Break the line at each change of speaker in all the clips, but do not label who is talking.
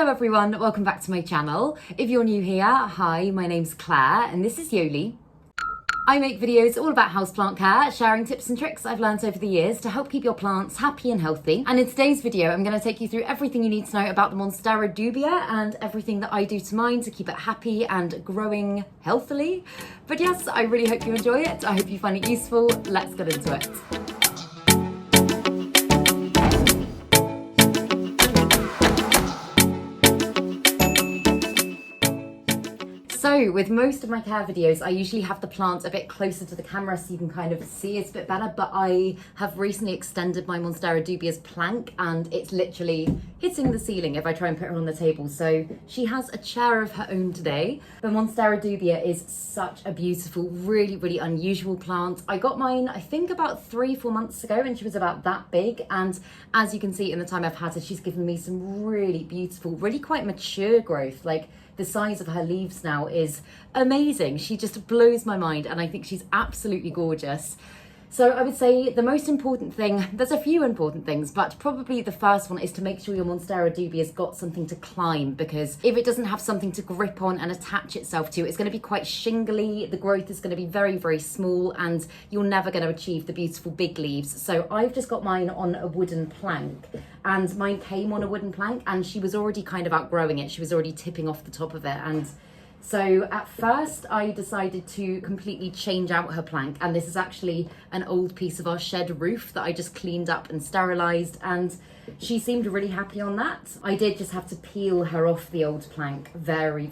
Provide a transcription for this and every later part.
Hello everyone, welcome back to my channel. If you're new here, hi, my name's Claire and this is Yoli. I make videos all about houseplant care, sharing tips and tricks I've learned over the years to help keep your plants happy and healthy. And in today's video, I'm going to take you through everything you need to know about the Monstera Dubia and everything that I do to mine to keep it happy and growing healthily. But yes, I really hope you enjoy it. I hope you find it useful. Let's get into it. So with most of my care videos, I usually have the plant a bit closer to the camera so you can kind of see it a bit better, but I have recently extended my Monstera Dubia's plank and it's literally hitting the ceiling if I try and put her on the table. So she has a chair of her own today. The Monstera Dubia is such a beautiful, really unusual plant. I got mine, I think about 3-4 months ago and she was about that big. And as you can see in the time I've had her, she's given me some really beautiful, really quite mature growth. Like, the size of her leaves now is amazing. She just blows my mind and I think she's absolutely gorgeous. So I would say the most important thing, there's a few important things, but probably the first one is to make sure your Monstera Dubia's got something to climb, because if it doesn't have something to grip on and attach itself to, it's going to be quite shingly, the growth is going to be very small and you're never going to achieve the beautiful big leaves. So I've just got mine on a wooden plank and mine came on a wooden plank and she was already kind of outgrowing it. She was already tipping off the top of it. And so at first I decided to completely change out her plank, and this is actually an old piece of our shed roof that I just cleaned up and sterilised, and she seemed really happy on that. I did just have to peel her off the old plank very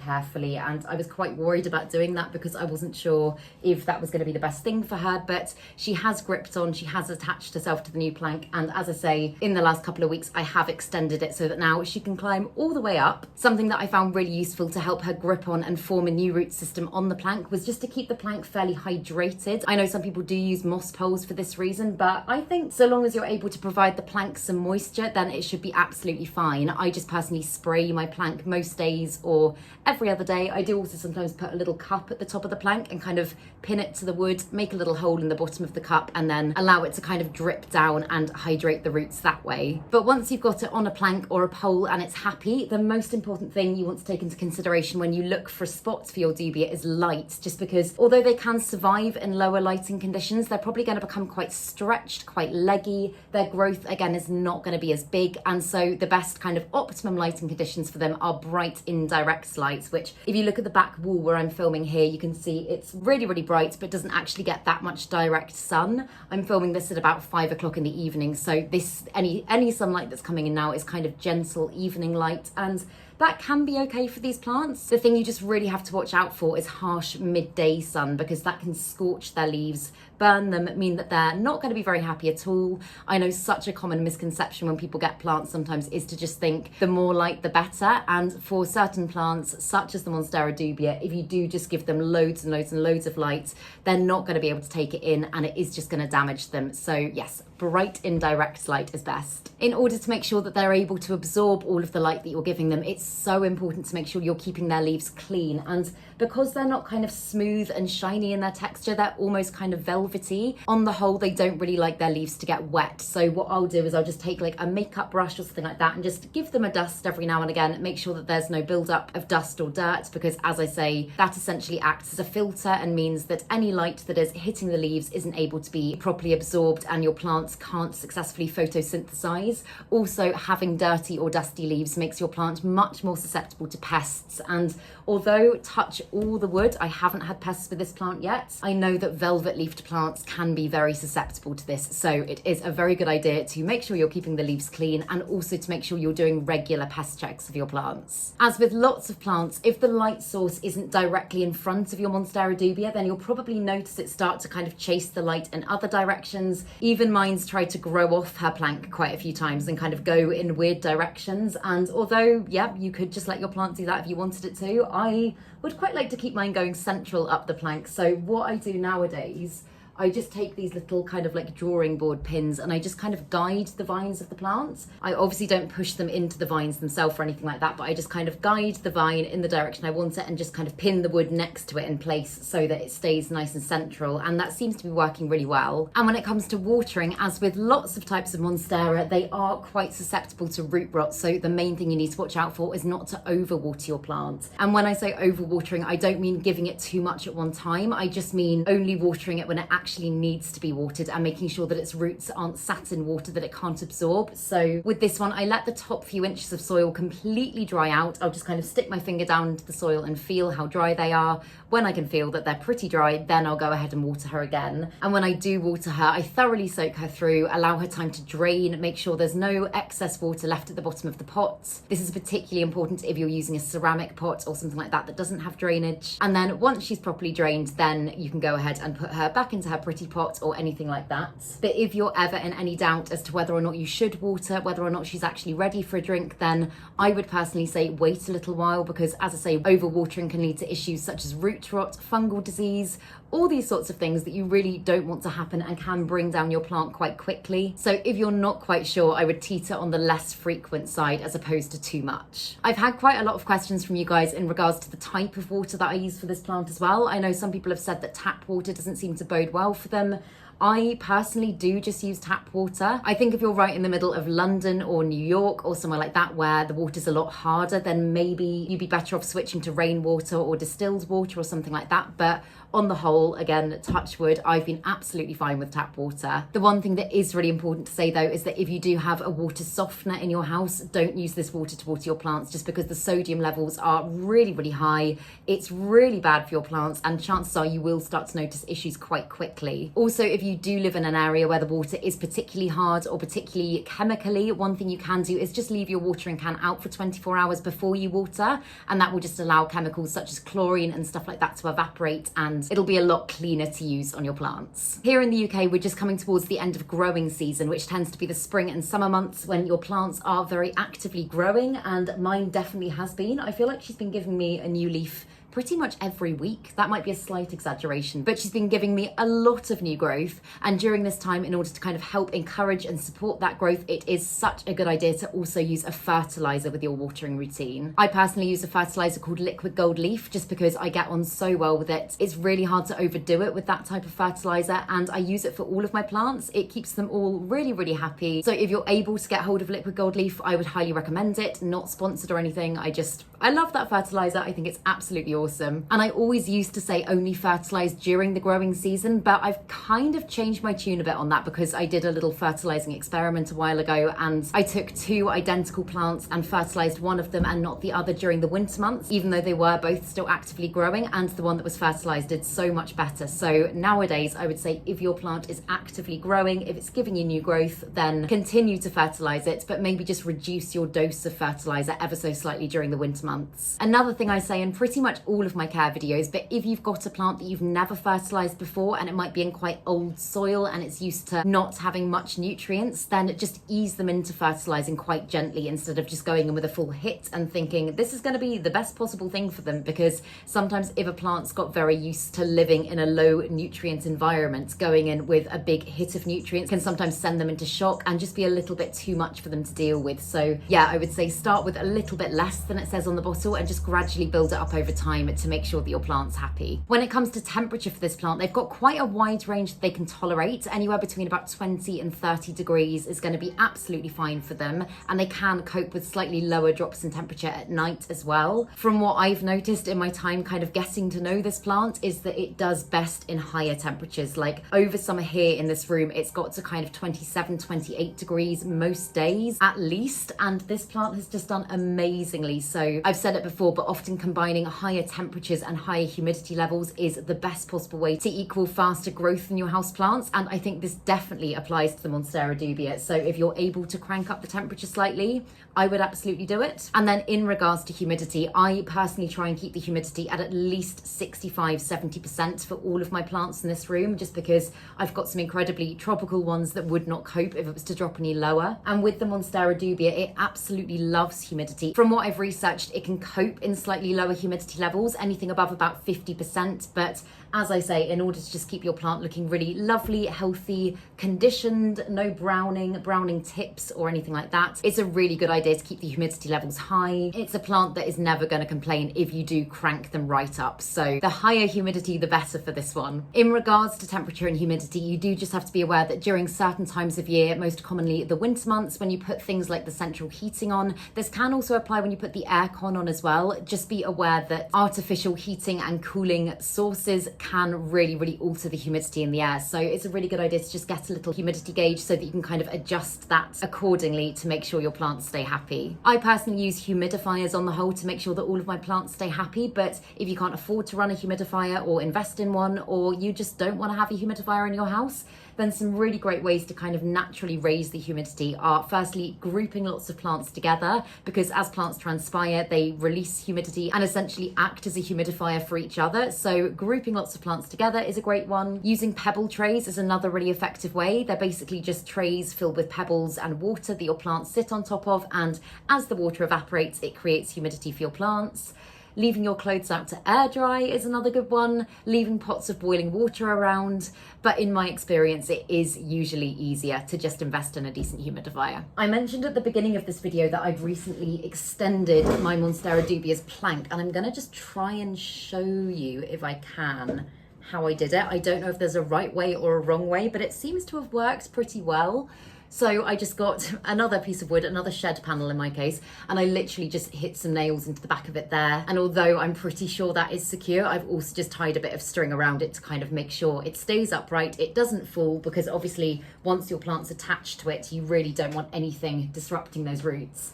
carefully, and I was quite worried about doing that because I wasn't sure if that was going to be the best thing for her, but she has gripped on, she has attached herself to the new plank, and as I say, in the last couple of weeks I have extended it so that now she can climb all the way up. Something that I found really useful to help her grip on and form a new root system on the plank was just to keep the plank fairly hydrated. I know some people do use moss poles for this reason, but I think so long as you're able to provide the plank some moisture, then it should be absolutely fine. I just personally spray my plank most days or every other day. I do also sometimes put a little cup at the top of the plank and kind of pin it to the wood, make a little hole in the bottom of the cup and then allow it to kind of drip down and hydrate the roots that way. But once you've got it on a plank or a pole and it's happy, the most important thing you want to take into consideration when you look for spots for your dubia is light, just because although they can survive in lower lighting conditions, they're probably going to become quite stretched, quite leggy. Their growth again is not going to be as big, and so the best kind of optimum lighting conditions for them are bright indirect lights, which if you look at the back wall where I'm filming here, you can see it's really bright but doesn't actually get that much direct sun. I'm filming this at about 5 o'clock in the evening, so this any sunlight that's coming in now is kind of gentle evening light, and that can be okay for these plants. The thing you just really have to watch out for is harsh midday sun, because that can scorch their leaves, burn them, mean that they're not going to be very happy at all. I know such a common misconception when people get plants sometimes is to just think the more light the better, and for certain plants such as the Monstera Dubia, if you do just give them loads and loads of light, they're not going to be able to take it in and it is just going to damage them. So yes, bright indirect light is best. In order to make sure that they're able to absorb all of the light that you're giving them, it's so important to make sure you're keeping their leaves clean, and because they're not kind of smooth and shiny in their texture, they're almost kind of velvety. On the whole, they don't really like their leaves to get wet, so what I'll do is I'll just take like a makeup brush or something like that and just give them a dust every now and again, make sure that there's no buildup of dust or dirt, because as I say, that essentially acts as a filter and means that any light that is hitting the leaves isn't able to be properly absorbed and your plants can't successfully photosynthesize. Also, having dirty or dusty leaves makes your plant much more susceptible to pests, and although touch all the wood, I haven't had pests with this plant yet, I know that velvet leafed plants can be very susceptible to this, so it is a very good idea to make sure you're keeping the leaves clean and also to make sure you're doing regular pest checks of your plants. As with lots of plants, if the light source isn't directly in front of your Monstera Dubia, then you'll probably notice it start to kind of chase the light in other directions. Even mine's tried to grow off her plank quite a few times and kind of go in weird directions, and although yeah, you could just let your plant do that if you wanted it to, I would quite like to keep mine going central up the plank. So what I do nowadays, I just take these little kind of like drawing board pins and I just kind of guide the vines of the plants. I obviously don't push them into the vines themselves or anything like that, but I just kind of guide the vine in the direction I want it and just kind of pin the wood next to it in place so that it stays nice and central, and that seems to be working really well. And when it comes to watering, as with lots of types of Monstera, they are quite susceptible to root rot, so the main thing you need to watch out for is not to overwater your plant. And when I say overwatering, I don't mean giving it too much at one time, I just mean only watering it when it actually needs to be watered and making sure that its roots aren't sat in water that it can't absorb. So with this one, I let the top few inches of soil completely dry out. I'll just kind of stick my finger down into the soil and feel how dry they are. When I can feel that they're pretty dry, then I'll go ahead and water her again. And when I do water her, I thoroughly soak her through, allow her time to drain, make sure there's no excess water left at the bottom of the pot. This is particularly important if you're using a ceramic pot or something like that that doesn't have drainage. And then once she's properly drained, then you can go ahead and put her back into her pretty pot or anything like that. But if you're ever in any doubt as to whether or not you should water, whether or not she's actually ready for a drink, then I would personally say wait a little while, because as I say, overwatering can lead to issues such as root rot, fungal disease, all these sorts of things that you really don't want to happen and can bring down your plant quite quickly. So if you're not quite sure, I would teeter on the less frequent side as opposed to too much. I've had quite a lot of questions from you guys in regards to the type of water that I use for this plant as well. I know some people have said that tap water doesn't seem to bode well for them. I personally do just use tap water. I think if you're right in the middle of London or New York or somewhere like that where the water's a lot harder, then maybe you'd be better off switching to rainwater or distilled water or something like that. But on the whole, again, touch wood, I've been absolutely fine with tap water. The one thing that is really important to say though is that if you do have a water softener in your house, don't use this water to water your plants, just because the sodium levels are really, really high. It's really bad for your plants, and chances are you will start to notice issues quite quickly. Also, if you do live in an area where the water is particularly hard or particularly chemically, one thing you can do is just leave your watering can out for 24 hours before you water, and that will just allow chemicals such as chlorine and stuff like that to evaporate, and it'll be a lot cleaner to use on your plants. Here in the UK, we're just coming towards the end of growing season, which tends to be the spring and summer months when your plants are very actively growing, and mine definitely has been. I feel like she's been giving me a new leaf pretty much every week. That might be a slight exaggeration, but she's been giving me a lot of new growth. And during this time, in order to kind of help encourage and support that growth, it is such a good idea to also use a fertilizer with your watering routine. I personally use a fertilizer called Liquid Gold Leaf just because I get on so well with it. It's really hard to overdo it with that type of fertilizer, and I use it for all of my plants. It keeps them all really, really happy. So if you're able to get hold of Liquid Gold Leaf, I would highly recommend it. Not sponsored or anything. I love that fertilizer. I think it's absolutely awesome. And I always used to say only fertilize during the growing season, but I've kind of changed my tune a bit on that because I did a little fertilizing experiment a while ago, and I took two identical plants and fertilized one of them and not the other during the winter months, even though they were both still actively growing, and the one that was fertilized did so much better. So nowadays, I would say if your plant is actively growing, if it's giving you new growth, then continue to fertilize it, but maybe just reduce your dose of fertilizer ever so slightly during the winter months. Another thing I say in pretty much all of my care videos, but if you've got a plant that you've never fertilized before and it might be in quite old soil and it's used to not having much nutrients, then just ease them into fertilizing quite gently instead of just going in with a full hit and thinking this is going to be the best possible thing for them, because sometimes if a plant's got very used to living in a low nutrient environment, going in with a big hit of nutrients can sometimes send them into shock and just be a little bit too much for them to deal with. So yeah, I would say start with a little bit less than it says on the bottle and just gradually build it up over time to make sure that your plant's happy. When it comes to temperature for this plant, they've got quite a wide range that they can tolerate. Anywhere between about 20 and 30 degrees is going to be absolutely fine for them, and they can cope with slightly lower drops in temperature at night as well. From what I've noticed in my time kind of getting to know this plant is that it does best in higher temperatures. Like over summer here in this room, it's got to kind of 27, 28 degrees most days at least, and this plant has just done amazingly. So I've said it before, but often combining higher temperatures and higher humidity levels is the best possible way to equal faster growth in your house plants, and I think this definitely applies to the Monstera Dubia. So if you're able to crank up the temperature slightly, I would absolutely do it. And then in regards to humidity, I personally try and keep the humidity at least 65-70% for all of my plants in this room, just because I've got some incredibly tropical ones that would not cope if it was to drop any lower. And with the Monstera Dubia, it absolutely loves humidity. From what I've researched, it can cope in slightly lower humidity levels, anything above about 50%. But as I say, in order to just keep your plant looking really lovely, healthy, conditioned, no browning tips or anything like that, it's a really good idea to keep the humidity levels high. It's a plant that is never going to complain if you do crank them right up. So the higher humidity, the better for this one. In regards to temperature and humidity, you do just have to be aware that during certain times of year, most commonly the winter months, when you put things like the central heating on, this can also apply when you put the aircon on as well. Just be aware that artificial heating and cooling sources can really alter the humidity in the air. So it's a really good idea to just get a little humidity gauge so that you can kind of adjust that accordingly to make sure your plants stay happy. I personally use humidifiers on the whole to make sure that all of my plants stay happy, but if you can't afford to run a humidifier or invest in one, or you just don't want to have a humidifier in your house, then some really great ways to kind of naturally raise the humidity are firstly grouping lots of plants together, because as plants transpire they release humidity and essentially act as a humidifier for each other. So grouping lots of plants together is a great one. Using pebble trays is another really effective way. They're basically just trays filled with pebbles and water that your plants sit on top of, and as the water evaporates it creates humidity for your plants. Leaving your clothes out to air dry is another good one. Leaving pots of boiling water around. But in my experience, it is usually easier to just invest in a decent humidifier. I mentioned at the beginning of this video that I've recently extended my Monstera Dubia's plank, and I'm gonna just try and show you, if I can, how I did it. I don't know if there's a right way or a wrong way, but it seems to have worked pretty well. So I just got another piece of wood, another shed panel in my case, and I literally just hit some nails into the back of it there. And although I'm pretty sure that is secure, I've also just tied a bit of string around it to kind of make sure it stays upright, it doesn't fall, because obviously once your plant's attached to it, you really don't want anything disrupting those roots.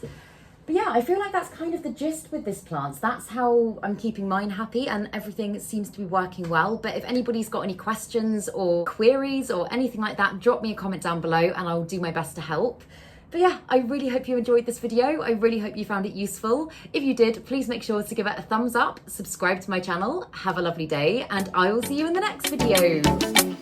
But yeah, I feel like that's kind of the gist with this plant. That's how I'm keeping mine happy, and everything seems to be working well. But if anybody's got any questions or queries or anything like that, drop me a comment down below and I'll do my best to help. But yeah, I really hope you enjoyed this video. I really hope you found it useful. If you did, please make sure to give it a thumbs up, subscribe to my channel, have a lovely day, and I will see you in the next video.